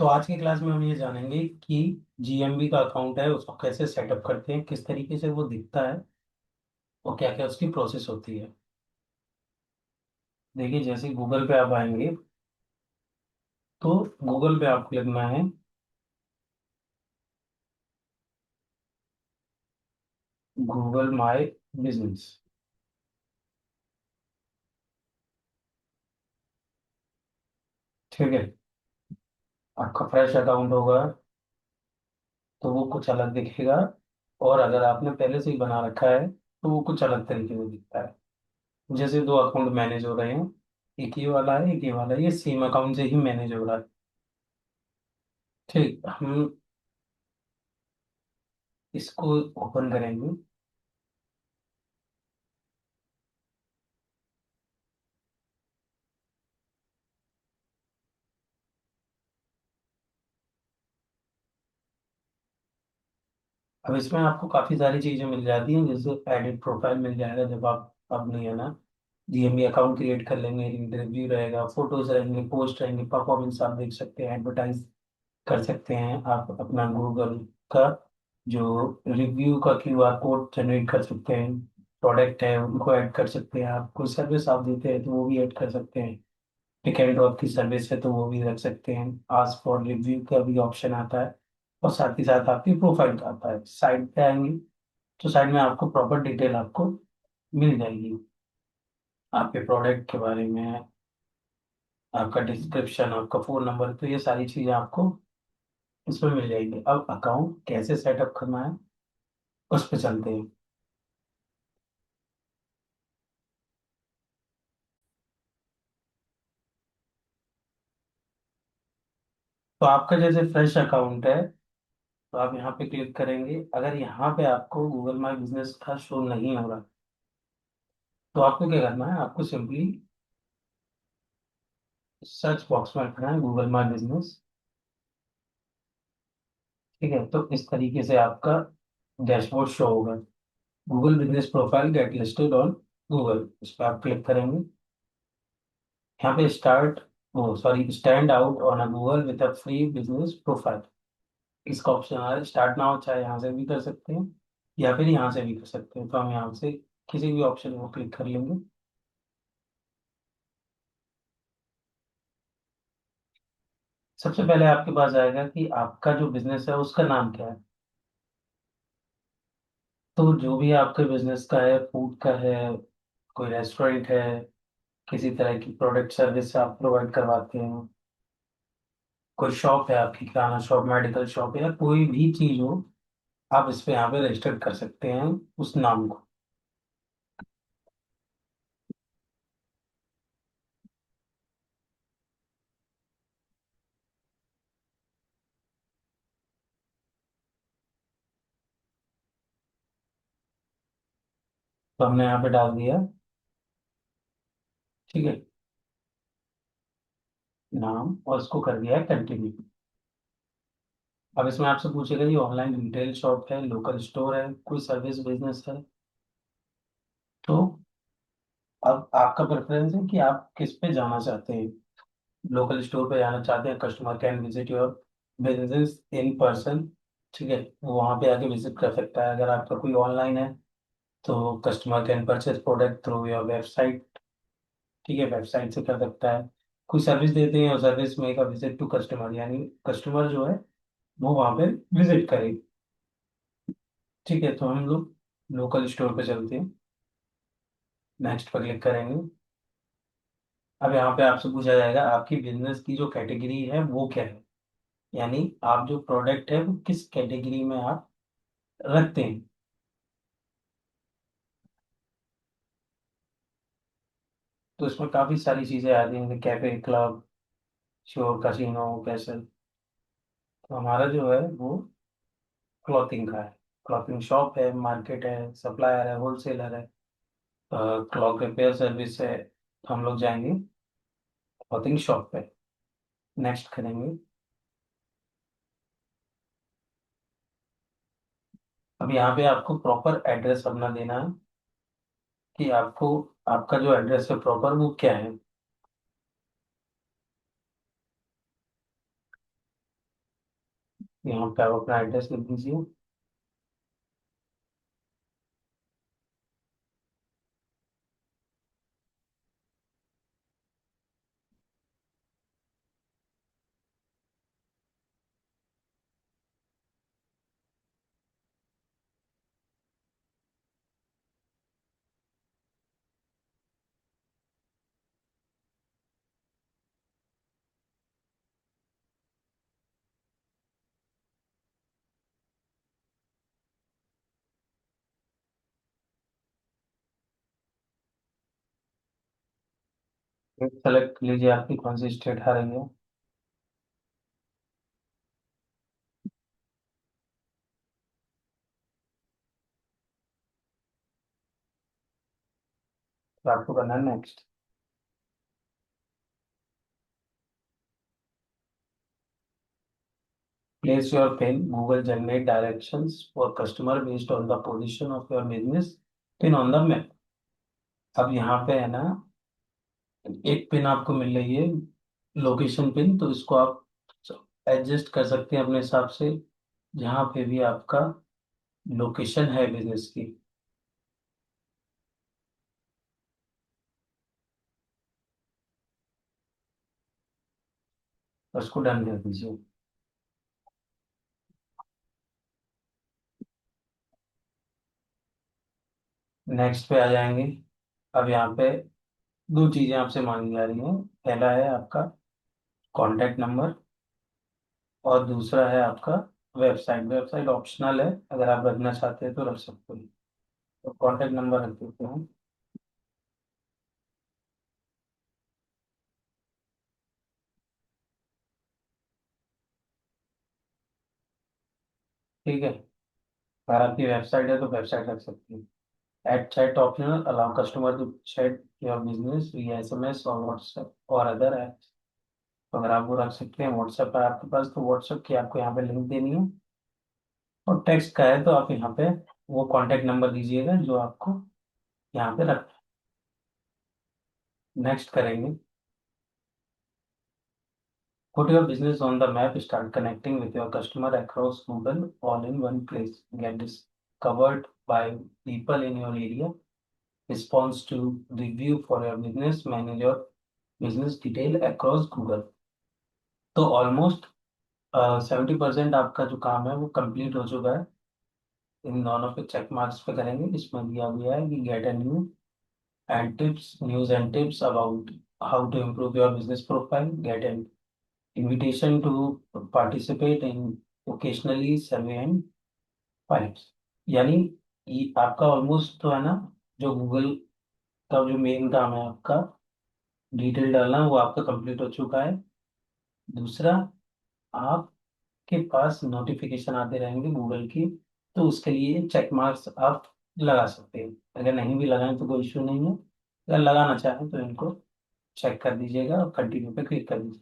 तो आज की क्लास में हम ये जानेंगे कि जीएमबी का अकाउंट है उसको कैसे सेटअप करते हैं, किस तरीके से वो दिखता है और क्या क्या उसकी प्रोसेस होती है। देखिए, जैसे गूगल पे आप आएंगे तो गूगल पे आपको लिखना है गूगल माय बिजनेस। ठीक है। आपका फ्रेश अकाउंट होगा तो वो कुछ अलग दिखेगा, और अगर आपने पहले से ही बना रखा है तो वो कुछ अलग तरीके से दिखता है। जैसे दो अकाउंट मैनेज हो रहे हैं, एक ये वाला है एक ये वाला है, ये सेम अकाउंट से ही मैनेज हो रहा है। ठीक, हम इसको ओपन करेंगे। अब इसमें आपको काफी सारी चीजें मिल जाती हैं, जैसे एडिट प्रोफाइल मिल जाएगा जब आप अपनी है ना जीएमबी अकाउंट क्रिएट कर लेंगे, रिव्यू रहेगा, फोटोज रहेंगे, पोस्ट रहेंगे, परफॉर्मेंस आप देख सकते हैं, एडवर्टाइज कर सकते हैं, आप अपना गूगल का जो रिव्यू का क्यूआर कोड जनरेट कर सकते हैं, प्रोडक्ट है उनको ऐड कर सकते हैं, आप कोई सर्विस आप देते हैं तो वो भी ऐड कर सकते हैं, पिक एंड ड्रॉप की सर्विस है तो वो भी रख सकते हैं, आस्क फॉर रिव्यू का भी ऑप्शन आता है, और साथ ही साथ आपकी प्रोफाइल का आता है। साइड पे आएंगे तो साइड में आपको प्रॉपर डिटेल आपको मिल जाएगी, आपके प्रोडक्ट के बारे में, आपका डिस्क्रिप्शन, आपका फोन नंबर, तो ये सारी चीजें आपको इसमें मिल जाएगी। अब अकाउंट कैसे सेटअप करना है उस पर चलते हैं। तो आपका जैसे फ्रेश अकाउंट है तो आप यहाँ पे क्लिक करेंगे। अगर यहाँ पे आपको गूगल माई बिजनेस का शो नहीं हो रहा तो आपको क्या करना है, आपको सिंपली सर्च बॉक्स में रखना है गूगल माई बिजनेस। ठीक है, तो इस तरीके से आपका डैशबोर्ड शो होगा, Google business profile get listed on Google, इस पर आप क्लिक करेंगे। यहाँ पे start, oh sorry, stand out on a Google with a free business profile, इसका ऑप्शन आ रहा है स्टार्ट नाउ, चाहे यहाँ से भी कर सकते हैं या फिर यहाँ से भी कर सकते हैं, तो हम यहाँ से किसी भी ऑप्शन को क्लिक कर लेंगे। सबसे पहले आपके पास आएगा कि आपका जो बिजनेस है उसका नाम क्या है। तो जो भी आपके बिजनेस का है, फूड का है, कोई रेस्टोरेंट है, किसी तरह की प्रोडक्ट सर्विस आप प्रोवाइड करवाते हैं, कोई शॉप है आपकी, किराना शॉप, मेडिकल शॉप, या कोई भी चीज हो, आप इस पे यहाँ पे रजिस्टर कर सकते हैं उस नाम को। तो हमने यहाँ पे डाल दिया। ठीक है, नाम, और इसको कर दिया है कंटिन्यू। अब इसमें आपसे पूछेगा ये ऑनलाइन रिटेल शॉप है, लोकल स्टोर है, कोई सर्विस बिजनेस है। तो अब आपका प्रेफरेंस है कि आप किस पे जाना चाहते हैं। लोकल स्टोर पे जाना चाहते हैं, customer can visit your business in person. ठीक है, वो वहाँ पे आके विजिट कर सकता है। अगर आपका कोई ऑनलाइन है तो customer can purchase product through your website. ठीक है, वेबसाइट से कर सकता है। कोई सर्विस देते हैं और service make a visit to customer, यानी कस्टमर जो है वो वहाँ पे विजिट करे। ठीक है, तो हम लोग लोकल स्टोर पे चलते हैं, नेक्स्ट पर क्लिक करेंगे। अब यहाँ पे आपसे पूछा जाएगा आपकी बिजनेस की जो कैटेगरी है वो क्या है, यानी आप जो प्रोडक्ट है वो किस कैटेगरी में आप रखते हैं। तो इसमें काफी सारी चीजें आती हैं, cafe, club, sure, casino, castle. तो हमारा जो है वो क्लॉथिंग का है, क्लॉथिंग शॉप है, मार्केट है, सप्लायर है, होलसेलर है, क्लॉथ रिपेयर सर्विस है, तो हम लोग जाएंगे क्लॉथिंग शॉप पे, नेक्स्ट करेंगे। अब यहाँ पे आपको प्रॉपर एड्रेस अपना देना है कि आपको आपका जो एड्रेस है प्रॉपर वो क्या है। यहाँ पे आप अपना एड्रेस लिख दीजिए। सेलेक्ट कर लीजिए आपकी कौन सी स्टेट आ रही है। तो आपको करना है next. Place your pin. Google generate directions for customer based on the position of your business pin on the map. अब यहाँ पे है ना, एक पिन आपको मिल रही है, लोकेशन पिन, तो इसको आप एडजस्ट कर सकते हैं अपने हिसाब से, जहाँ पे भी आपका लोकेशन है बिजनेस की। उसको डन कर दीजिए। नेक्स्ट पे आ जाएंगे। अब यहाँ पे दो चीजें आपसे मांगी जा रही हैं। पहला है आपका कॉन्टैक्ट नंबर, और दूसरा है आपका वेबसाइट। वेबसाइट ऑप्शनल है, अगर आप रखना चाहते हैं तो रख सकते हैं। तो कॉन्टैक्ट नंबर रख देते हैं। ठीक है। अगर आपकी वेबसाइट है तो वेबसाइट रख सकते हैं। Add chat optional, allow customer to chat your business via SMS और व्हाट्सएप और अदर ऐप्स। तो अगर आप वो रख सकते हैं, व्हाट्सएप है आपके पास तो व्हाट्सएप की आपको यहाँ पे लिंक देनी है। और टेक्स्ट का है तो आप यहाँ पे वो कॉन्टैक्ट नंबर दीजिएगा जो आपको यहाँ पे रख। नेक्स्ट करेंगे। Put your business on the map. Start connecting with your customer across Google all in one place. Get discovered by people in your area. Response to review for your business. Manage your business detail across Google. तो almost 70% आपका जो काम है वो complete हो चुका है। इन दोनों पे चेक मार्क्स पे करेंगे। इसमें दिया गया है कि get a new and tips, news and tips about how to improve your business profile. Get an invitation to participate in occasionally survey and files। यानी ये आपका ऑलमोस्ट तो है ना, जो गूगल का जो मेन काम है आपका डिटेल डालना, वो आपका कंप्लीट हो चुका है। दूसरा, आपके पास नोटिफिकेशन आते रहेंगे गूगल की, तो उसके लिए चेक मार्क्स आप लगा सकते हैं। अगर नहीं भी लगाएं तो कोई इशू नहीं है। अगर लगाना चाहें तो इनको चेक कर दीजिएगा और कंटिन्यू पे क्लिक कर दीजिए।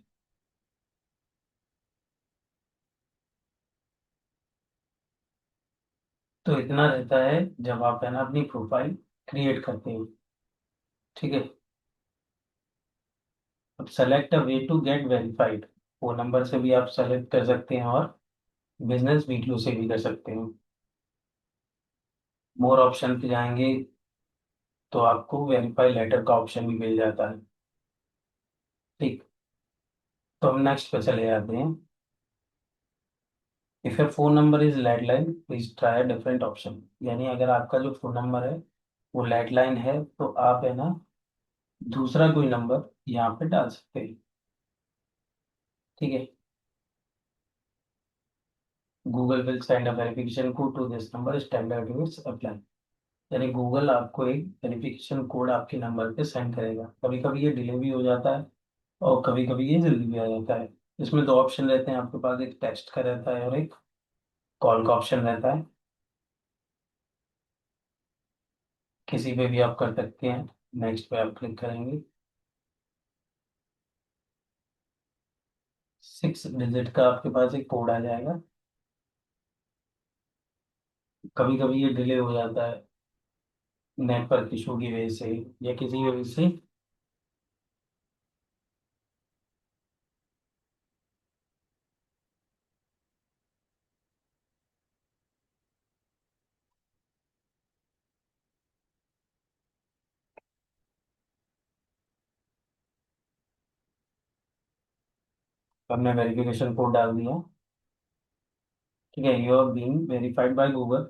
तो इतना रहता है जब आप है ना अपनी प्रोफाइल क्रिएट करते हैं। ठीक है। अब select a way to get verified. Phone number से भी आप सेलेक्ट कर सकते हैं और बिजनेस वीडियो से भी कर सकते हैं। मोर ऑप्शन पे जाएंगे तो आपको वेरीफाई लेटर का ऑप्शन भी मिल जाता है। ठीक। तो हम नेक्स्ट पे चले जाते हैं। If your phone number is landline please try different option. यानी अगर आपका जो फोन नंबर है वो लैंडलाइन है तो आप है ना दूसरा कोई नंबर यहाँ पे डाल सकते हैं। ठीक है। Google will send a verification code to this number, standard rates apply. यानी गूगल आपको एक वेरिफिकेशन कोड आपके नंबर पे सेंड करेगा। कभी कभी ये डिले भी हो जाता है और कभी कभी ये जल्दी भी आ जाता है। इसमें दो ऑप्शन रहते हैं आपके पास, एक टेक्स्ट का रहता है और एक कॉल का ऑप्शन रहता है। किसी पे भी आप कर सकते हैं। नेक्स्ट पे आप क्लिक करेंगे। 6 डिजिट का आपके पास एक कोड आ जाएगा। कभी कभी ये डिले हो जाता है नेटवर्क इशू की वजह से या किसी वजह से। हमने वेरिफिकेशन कोड डाल दिया। ठीक है, you are being verified by Google,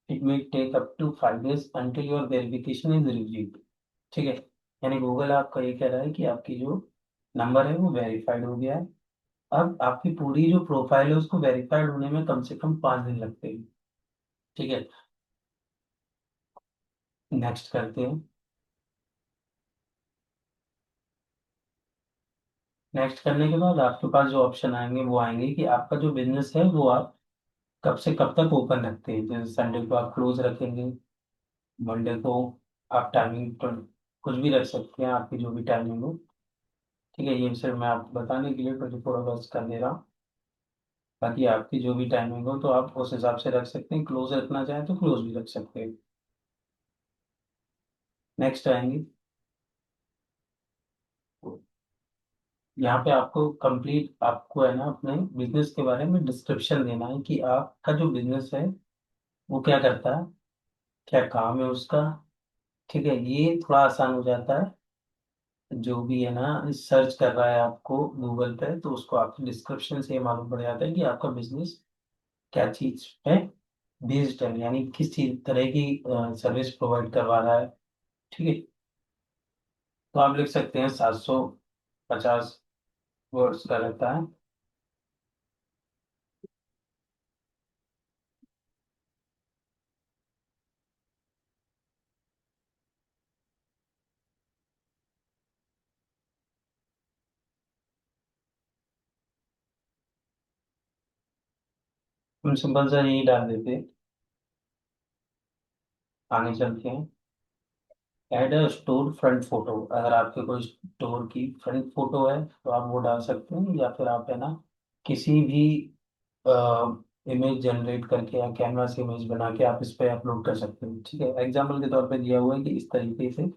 it may take up to 5 days until your verification is reviewed। ठीक है, यानी गूगल आपका ये कह रहा है कि आपकी जो नंबर है वो वेरीफाइड हो गया है। अब आपकी पूरी जो प्रोफाइल है उसको वेरीफाइड होने में कम से कम 5 दिन लगते हैं। ठीक है, नेक्स्ट करते हैं। नेक्स्ट करने के बाद आपके पास जो ऑप्शन आएंगे वो आएंगे कि आपका जो बिजनेस है वो आप कब से कब तक ओपन रखते हैं। जैसे संडे को आप क्लोज रखेंगे, मंडे को आप टाइमिंग तो कुछ भी रख सकते हैं, आपकी जो भी टाइमिंग हो। ठीक है, ये सिर्फ मैं आपको बताने के लिए 24 आवर्स कर दे रहा हूँ। बाकी आपकी जो भी टाइमिंग हो तो आप उस हिसाब से रख सकते हैं, क्लोज रखना चाहें तो क्लोज भी रख सकते हैं। नेक्स्ट आएंगे, यहाँ पे आपको कंप्लीट आपको है ना अपने बिजनेस के बारे में डिस्क्रिप्शन देना है कि आपका जो बिजनेस है वो क्या करता है, क्या काम है उसका। ठीक है, ये थोड़ा आसान हो जाता है। जो भी है ना सर्च कर रहा है आपको गूगल पे, तो उसको आपके डिस्क्रिप्शन से ये मालूम पड़ जाता है कि आपका बिजनेस क्या चीज पे बेस्ड है, यानी किस चीज तरह की सर्विस प्रोवाइड करवा रहा है। ठीक है, तो आप लिख सकते हैं 750 वर्ड्स का रहता है। हम सिंपल सा यही डाल देते हैं। आगे चलते हैं। ऐड अ स्टोर फ्रंट फोटो, अगर आपके कोई स्टोर की फ्रंट फोटो है तो आप वो डाल सकते हैं, या फिर आप है ना किसी भी इमेज जनरेट करके या कैनवा से इमेज बना के आप इस पे अपलोड कर सकते हैं। ठीक है, एग्जाम्पल के तौर पे दिया हुआ है कि इस तरीके से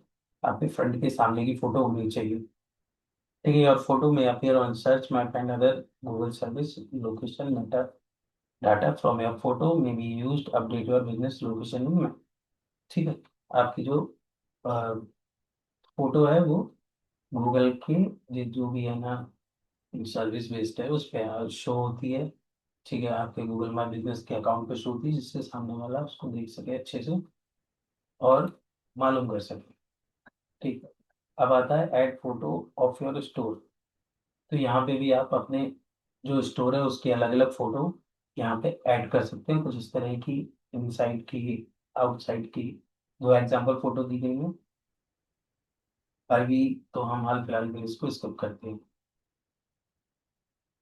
आपके फ्रंट के सामने की फोटो होनी चाहिए। ठीक है, और फोटो में appear on search map and other Google service location meta data from your photo may be used update your business location in. ठीक है, आपकी जो फोटो है वो गूगल के जो भी है ना सर्विस बेस्ड है उस पर शो होती है। ठीक है, आपके गूगल माई बिजनेस के अकाउंट पे शो होती है, जिससे सामने वाला उसको देख सके अच्छे से और मालूम कर सके। ठीक है, अब आता है add photo of your store. तो यहाँ पे भी आप अपने जो स्टोर है उसकी अलग अलग फोटो यहाँ पे ऐड कर सकते हैं, कुछ इस तरह की, इनसाइड की, आउटसाइड की। दो एग्जांपल फोटो दी गई है। अभी तो हम हाल फिलहाल में इसको स्किप करते हैं।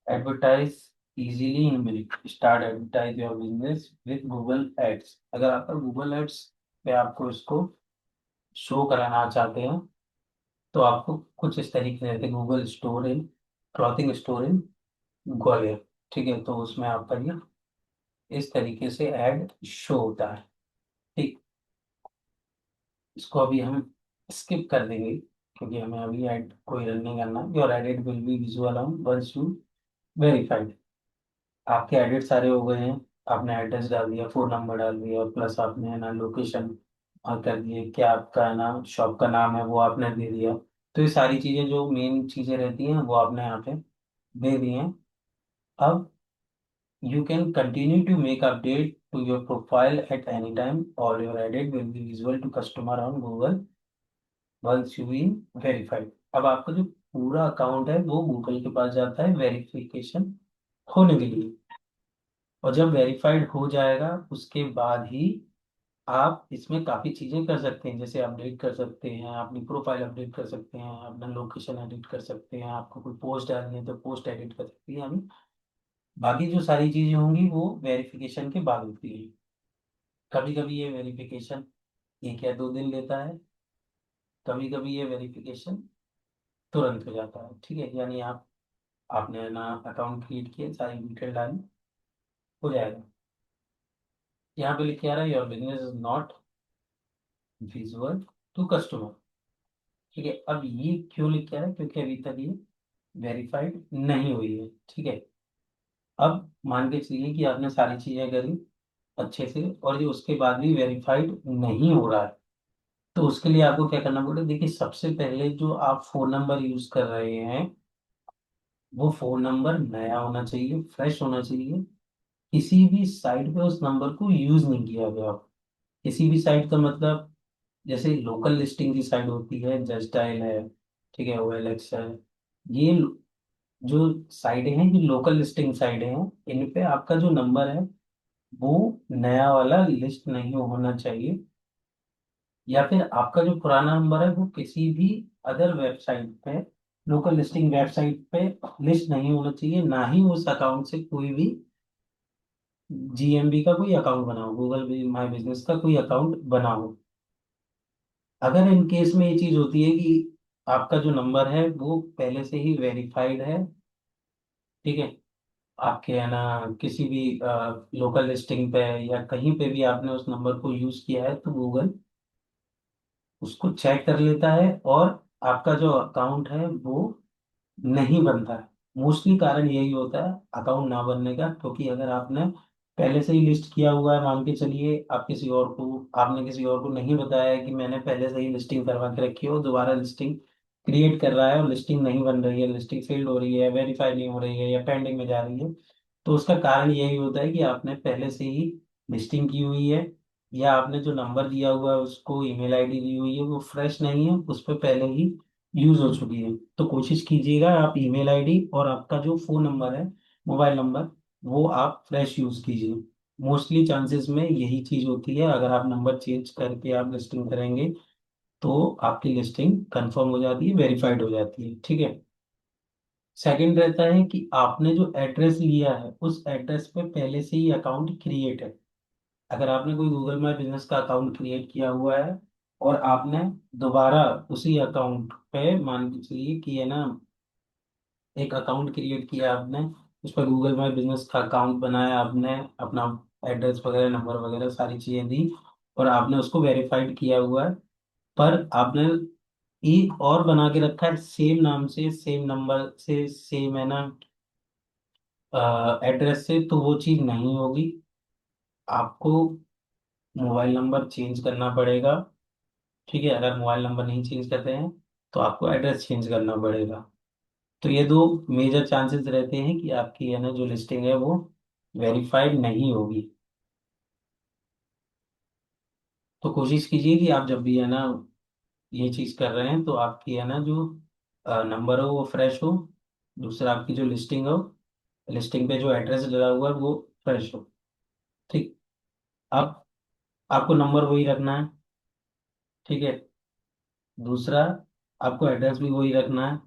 Advertise easily in minute, start advertise your business with Google ads. अगर आप गूगल एड्स पे आपको इसको शो कराना चाहते हैं तो आपको कुछ इस तरीके से रहते, Google store in clothing store in Gwalior. ठीक है, तो उसमें आपका ये इस तरीके से ऐड शो होता है। ठीक, इसको अभी हम स्किप कर देंगे क्योंकि हमें अभी ऐड कोई रन नहीं करना। Your edit will be visual on once you verified. आपके एडिट सारे हो गए हैं। आपने एड्रेस डाल दिया, फोन नंबर डाल दिया, और प्लस आपने है ना लोकेशन कर दिए, क्या आपका है ना शॉप का नाम है वो आपने दे दिया। तो ये सारी चीज़ें जो मेन चीज़ें रहती हैं वो आपने यहाँ पे दे दी हैं। अब you can continue to make update to your profile at any time. All your edit will be visible to customer on Google once you been verified। अब आपका जो पूरा अकाउंट है वो गूगल के पास जाता है वेरिफिकेशन होने के लिए, और जब वेरीफाइड हो जाएगा उसके बाद ही आप इसमें काफ़ी चीज़ें कर सकते हैं, जैसे अपडेट कर सकते हैं, अपनी प्रोफाइल अपडेट कर सकते हैं, अपना लोकेशन एडिट कर सकते हैं, आपको कोई पोस्ट डालनी है तो पोस्ट एडिट कर सकते हैं। यानी बाकी जो सारी चीज़ें होंगी वो वेरिफिकेशन के बाद होती है। कभी कभी ये वेरिफिकेशन 1 या 2 दिन लेता है, कभी कभी ये वेरिफिकेशन तुरंत हो जाता है। ठीक है, यानी आपने ना अकाउंट क्रिएट किए, सारी डिटेल डाली, हो जाएगा। यहाँ पे लिखे आ रहा है your business is not visual to customer. ठीक है, अब ये क्यों लिख के आ रहा है, क्योंकि अभी तक ये वेरीफाइड नहीं हुई है। ठीक है, अब मान के चलिए कि आपने सारी चीजें करी अच्छे से और ये उसके बाद भी वेरीफाइड नहीं हो रहा है, तो उसके लिए आपको क्या करना पड़ेगा। देखिए, सबसे पहले जो आप फोन नंबर यूज कर रहे हैं वो फोन नंबर नया होना चाहिए, फ्रेश होना चाहिए। किसी भी साइट पे उस नंबर को यूज नहीं किया गया। किसी भी साइट का मतलब, जैसे लोकल लिस्टिंग की साइट होती है, जस्ट डायल है, ठीक है, OLX है, ये जो साइटें हैं, ये लोकल लिस्टिंग साइटें हैं। इन पे आपका जो नंबर है वो नया वाला लिस्ट नहीं होना चाहिए। या फिर आपका जो पुराना नंबर है वो किसी भी अदर वेबसाइट पे, लोकल लिस्टिंग वेबसाइट पे लिस्ट नहीं होना चाहिए। ना ही उस अकाउंट से कोई भी GMB का कोई अकाउंट बनाओ, गूगल माई बिजनेस का कोई अकाउंट बनाओ। अगर इन केस में ये चीज होती है कि आपका जो नंबर है वो पहले से ही वेरीफाइड है, ठीक है, आपके है ना किसी भी लोकल लिस्टिंग पे या कहीं पे भी आपने उस नंबर को यूज किया है, तो गूगल उसको चेक कर लेता है और आपका जो अकाउंट है वो नहीं बनता है। मोस्टली कारण यही होता है अकाउंट ना बनने का, क्योंकि अगर आपने पहले से ही लिस्ट किया हुआ है, मान के चलिए आप किसी और को, आपने किसी और को नहीं बताया है कि मैंने पहले से ही लिस्टिंग करवा के रखी है, और दोबारा लिस्टिंग क्रिएट कर रहा है और लिस्टिंग नहीं बन रही है, लिस्टिंग फेल्ड हो रही है, वेरीफाई नहीं हो रही है या पेंडिंग में जा रही है, तो उसका कारण यही होता है कि आपने पहले से ही लिस्टिंग की हुई है, या आपने जो नंबर दिया हुआ है उसको, ईमेल आईडी दी हुई है वो फ्रेश नहीं है, उस पर पहले ही यूज हो चुकी है। तो कोशिश कीजिएगा आप ईमेल आईडी और आपका जो फोन नंबर है, मोबाइल नंबर, वो आप फ्रेश यूज कीजिए। मोस्टली चांसेस में यही चीज होती है, अगर आप नंबर चेंज करके आप लिस्टिंग करेंगे तो आपकी लिस्टिंग कंफर्म हो जाती है, वेरीफाइड हो जाती है, ठीक है। सेकंड रहता है कि आपने जो एड्रेस लिया है उस एड्रेस पे पहले से ही अकाउंट क्रिएट है। अगर आपने कोई गूगल माई बिजनेस का अकाउंट क्रिएट किया हुआ है और आपने दोबारा उसी अकाउंट पे, मान के चलिए कि है ना, एक अकाउंट क्रिएट किया आपने, उस पर गूगल माई बिजनेस का अकाउंट बनाया आपने, अपना एड्रेस वगैरह, नंबर वगैरह सारी चीजें दी, और आपने उसको वेरीफाइड किया हुआ है, पर आपने एक और बना के रखा है सेम नाम से, सेम नंबर से, सेम है ना एड्रेस से, तो वो चीज नहीं होगी। आपको मोबाइल नंबर चेंज करना पड़ेगा, ठीक है। अगर मोबाइल नंबर नहीं चेंज करते हैं तो आपको एड्रेस चेंज करना पड़ेगा। तो ये दो मेजर चांसेस रहते हैं कि आपकी है ना जो लिस्टिंग है वो वेरीफाइड नहीं होगी। तो कोशिश कीजिए कि आप जब भी है ना ये चीज कर रहे हैं तो आपकी है ना जो नंबर हो वो फ्रेश हो, दूसरा आपकी जो लिस्टिंग हो, लिस्टिंग पे जो एड्रेस डला हुआ है वो फ्रेश हो, ठीक। अब आपको नंबर वही रखना है, ठीक है। दूसरा, आपको एड्रेस भी वही रखना है।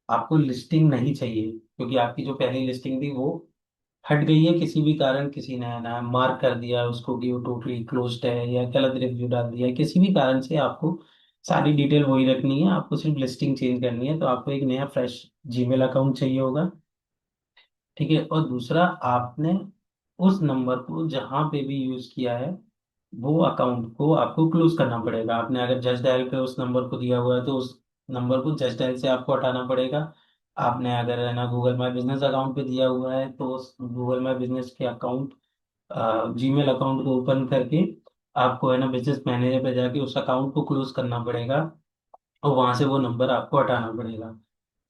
आपको लिस्टिंग नहीं चाहिए, क्योंकि आपकी जो पहली लिस्टिंग थी वो हट गई है किसी भी कारण, किसी ने ना मार्क कर दिया उसको कि वो टोटली क्लोज्ड है, या गलत रिव्यू डाल दिया है, किसी भी कारण से आपको सारी डिटेल वही रखनी है, आपको सिर्फ लिस्टिंग चेंज करनी है, तो आपको एक नया फ्रेश जीमेल अकाउंट चाहिए होगा, ठीक है। और दूसरा, आपने उस नंबर को जहां पे भी यूज किया है वो अकाउंट को आपको क्लोज करना पड़ेगा। आपने अगर जस्ट डायल पे उस नंबर को दिया हुआ है तो उस नंबर को जस्ट डायल से आपको हटाना पड़ेगा। आपने अगर है ना गूगल माई बिजनेस अकाउंट पे दिया हुआ है तो उस गूगल माई बिजनेस के अकाउंट, जीमेल अकाउंट को ओपन करके आपको है ना बिजनेस मैनेजर पे जाके उस अकाउंट को क्लोज करना पड़ेगा, और वहां से वो नंबर आपको हटाना पड़ेगा,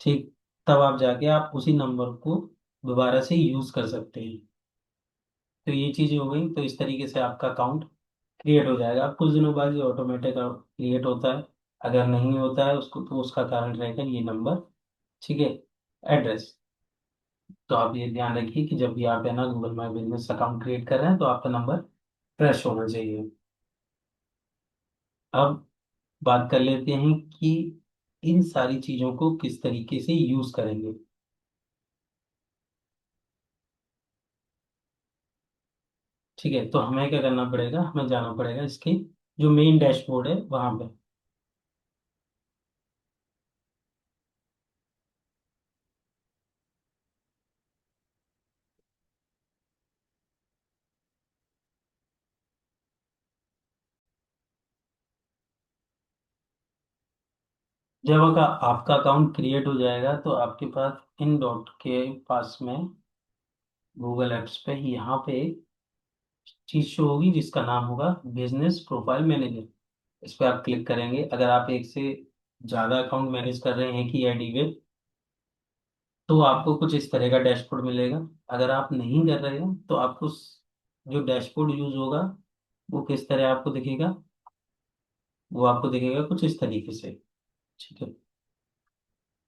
ठीक। तब आप जाके आप उसी नंबर को दोबारा से यूज कर सकते हैं। तो ये चीज हो गई, तो इस तरीके से आपका अकाउंट क्रिएट हो जाएगा। अब कुछ दिनों बाद ये ऑटोमेटिक क्रिएट होता है। अगर नहीं होता है उसको, तो उसका कारण रहेगा ये नंबर, ठीक है, एड्रेस। तो आप ये ध्यान रखिए कि जब भी आप है ना Google my business account create कर रहे हैं तो आपका नंबर फ्रेश होना चाहिए। अब बात कर लेते हैं कि इन सारी चीजों को किस तरीके से यूज करेंगे, ठीक है। तो हमें क्या करना पड़ेगा, हमें जाना पड़ेगा इसके जो मेन डैशबोर्ड है वहां पे। जब आपका अकाउंट क्रिएट हो जाएगा तो आपके पास इन डॉट के पास में गूगल एप्स पे यहाँ पे चीज शो होगी जिसका नाम होगा बिजनेस प्रोफाइल मैनेजर। इस पर आप क्लिक करेंगे। अगर आप एक से ज़्यादा अकाउंट मैनेज कर रहे हैं कि एडी विद, तो आपको कुछ इस तरह का डैशबोर्ड मिलेगा। अगर आप नहीं कर रहे हो तो आपको जो डैशबोर्ड यूज होगा वो किस तरह आपको दिखेगा, वो आपको दिखेगा कुछ इस तरीके से। ठीक है,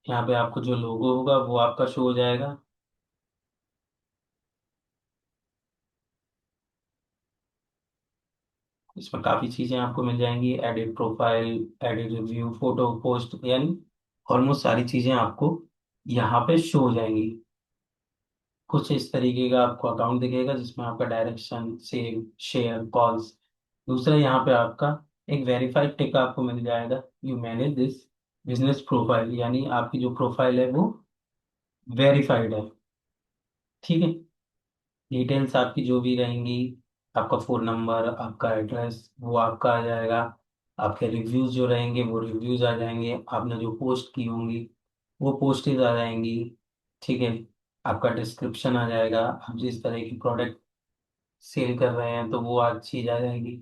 यहाँ पे आपको जो लोगो होगा वो आपका शो हो जाएगा। इसमें काफ़ी चीज़ें आपको मिल जाएंगी, edit profile, edit review, photo post, यानी ऑलमोस्ट सारी चीज़ें आपको यहाँ पे शो हो जाएंगी। कुछ इस तरीके का आपको अकाउंट दिखेगा जिसमें आपका डायरेक्शन, सेव, शेयर, कॉल्स। दूसरा यहाँ पे आपका एक वेरीफाइड टिक आपको मिल जाएगा, you manage this business profile, यानी आपकी जो प्रोफाइल है वो वेरीफाइड है। ठीक है, डिटेल्स आपकी जो भी रहेंगी, आपका फ़ोन नंबर, आपका एड्रेस, वो आपका आ जाएगा। आपके रिव्यूज़ जो रहेंगे वो रिव्यूज़ आ जाएंगे, आपने जो पोस्ट की होंगी वो पोस्टेज आ जाएंगी। ठीक है, आपका डिस्क्रिप्शन आ जाएगा, आप जिस तरह की प्रोडक्ट सेल कर रहे हैं तो वो आज चीज़ आ जाएगी।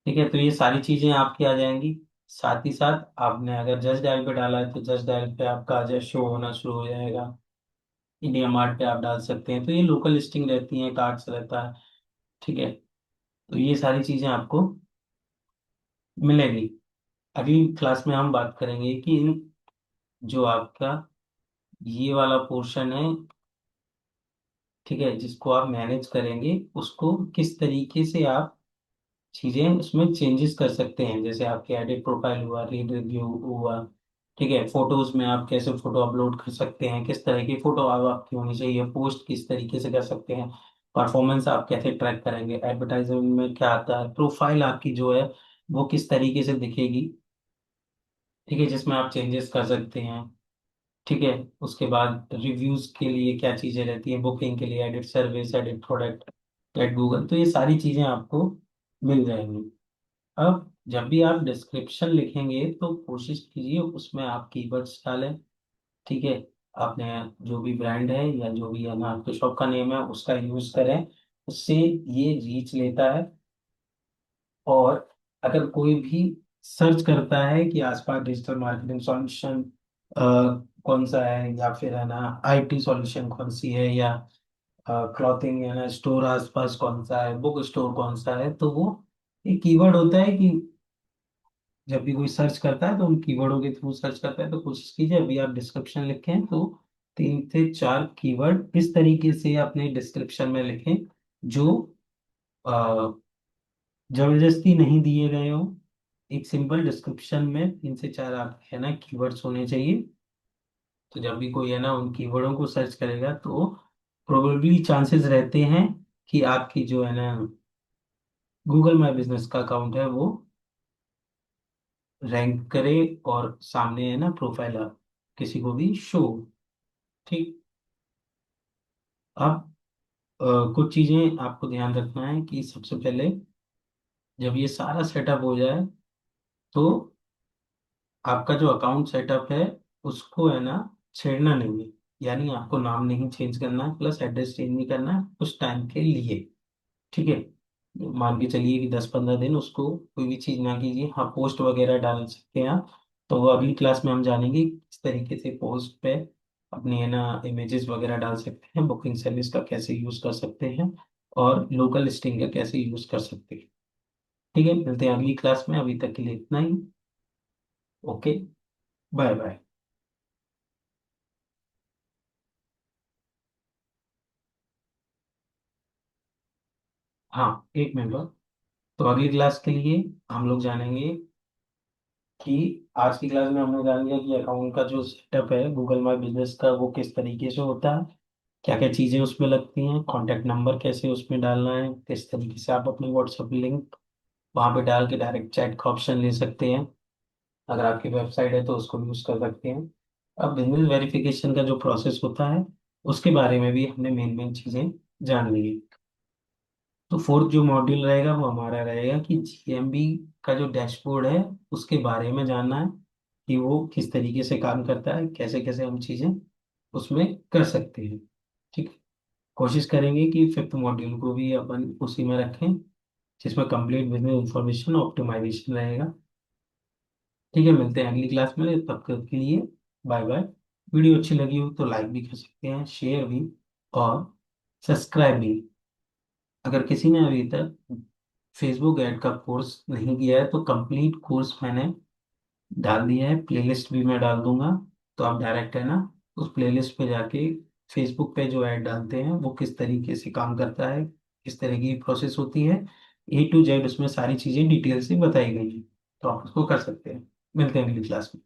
ठीक है, तो ये सारी चीज़ें आपकी आ जाएंगी। साथ ही साथ आपने अगर जस्ट डायल पे डाला है तो जस्ट डायल पे आपका आज शो होना शुरू हो जाएगा। इंडिया मार्ट पे आप डाल सकते हैं, तो ये लोकल लिस्टिंग रहती है, कार्ड्स रहता है। ठीक है, तो ये सारी चीजें आपको मिलेंगी। अगली क्लास में हम बात करेंगे कि जो आपका ये वाला पोर्शन है, ठीक है, जिसको आप मैनेज करेंगे उसको किस तरीके से आप चीजें उसमें चेंजेस कर सकते हैं। जैसे आपके एडिट प्रोफाइल हुआ, रीड रिव्यू हुआ, ठीक है, फोटोज में आप कैसे फोटो अपलोड कर सकते हैं, किस तरह की फोटो आप आपकी होनी चाहिए, पोस्ट किस तरीके से कर सकते हैं, परफॉर्मेंस आप कैसे ट्रैक करेंगे, एडवर्टाइजमेंट में क्या आता है, प्रोफाइल आपकी जो है वो किस तरीके से दिखेगी। ठीक है, जिसमें आप चेंजेस कर सकते हैं। ठीक है, उसके बाद रिव्यूज के लिए क्या चीजें रहती हैं, बुकिंग के लिए edit service, edit product, add Google, तो ये सारी चीजें आपको मिल जाएंगी। अब जब भी आप डिस्क्रिप्शन लिखेंगे तो कोशिश कीजिए उसमें आप कीवर्ड्स डालें। ठीक है, आपने जो भी ब्रांड है या जो भी है ना आपके शॉप का नेम है उसका यूज करें, उससे ये रीच लेता है। और अगर कोई भी सर्च करता है कि आसपास डिजिटल मार्केटिंग सॉल्यूशन कौन सा है, या फिर है ना आईटी सॉल्यूशन कौन सी है, या क्लॉथिंग है ना स्टोर आसपास कौन सा है, बुक स्टोर कौन सा है, तो वो एक कीवर्ड होता है कि जब भी कोई सर्च करता है तो उन कीवर्डों के थ्रू सर्च करता है। तो कोशिश कीजिए अभी आप डिस्क्रिप्शन लिखें तो 3 से 4 कीवर्ड इस तरीके से अपने डिस्क्रिप्शन में लिखें जो जबरदस्ती नहीं दिए गए हो। एक सिंपल डिस्क्रिप्शन में 3 से 4 आप है ना कीवर्ड्स होने चाहिए। तो जब भी कोई है ना उन कीवर्डों को सर्च करेगा तो प्रोबेबली चांसेस रहते हैं कि आपकी जो है ना गूगल माई बिजनेस का अकाउंट है वो रैंक करे और सामने है ना प्रोफाइल आप किसी को भी शो। ठीक, अब कुछ चीजें आपको ध्यान रखना है कि सबसे पहले जब ये सारा सेटअप हो जाए तो आपका जो अकाउंट सेटअप है उसको है ना छेड़ना नहीं है। यानी आपको नाम नहीं चेंज करना है, प्लस एड्रेस चेंज नहीं करना है उस टाइम के लिए। ठीक है, मान के चलिए कि 10-15 दिन उसको कोई भी चीज ना कीजिए। हाँ, पोस्ट वगैरह डाल सकते हैं आप, तो वो अगली क्लास में हम जानेंगे किस तरीके से पोस्ट पे अपनी है ना इमेजेस वगैरह डाल सकते हैं, बुकिंग सर्विस का कैसे यूज कर सकते हैं, और लोकल लिस्टिंग का कैसे यूज कर सकते हैं। ठीक है, मिलते हैं अगली क्लास में, अभी तक के लिए इतना ही। Okay, bye bye. हाँ, एक मिनट और। तो अगली क्लास के लिए हम लोग जानेंगे कि आज की क्लास में हमने जान लिया कि अकाउंट का जो सेटअप है गूगल माई बिजनेस का वो किस तरीके से होता है, क्या क्या चीज़ें उसमें लगती हैं, कॉन्टैक्ट नंबर कैसे उसमें डालना है, किस तरीके से आप अपनी व्हाट्सएप लिंक वहाँ पे डाल के डायरेक्ट चैट का ऑप्शन ले सकते हैं। अगर आपकी वेबसाइट है तो उसको यूज़ कर सकते हैं। अब बिजनेस वेरिफिकेशन का जो प्रोसेस होता है उसके बारे में भी हमने मेन मेन चीज़ें जान ली। तो फोर्थ जो मॉड्यूल रहेगा वो हमारा रहेगा कि जीएमबी का जो डैशबोर्ड है उसके बारे में जानना है कि वो किस तरीके से काम करता है, कैसे कैसे हम चीज़ें उसमें कर सकते हैं। ठीक है, कोशिश करेंगे कि फिफ्थ मॉड्यूल को भी अपन उसी में रखें जिसमें कंप्लीट बिजनेस इंफॉर्मेशन ऑप्टिमाइजेशन रहेगा। ठीक है, मिलते हैं अगली क्लास में, तब तक के लिए बाय बाय। वीडियो अच्छी लगी हो तो लाइक भी कर सकते हैं, शेयर भी, और सब्सक्राइब भी। अगर किसी ने अभी तक फेसबुक ऐड का कोर्स नहीं किया है तो कंप्लीट कोर्स मैंने डाल दिया है, प्लेलिस्ट भी मैं डाल दूंगा। तो आप डायरेक्ट है ना उस प्लेलिस्ट पे जाके फेसबुक पे जो ऐड डालते हैं वो किस तरीके से काम करता है, किस तरह की प्रोसेस होती है, A to Z उसमें सारी चीज़ें डिटेल से बताई गई हैं। तो आप उसको कर सकते हैं। मिलते हैं अगली क्लास में।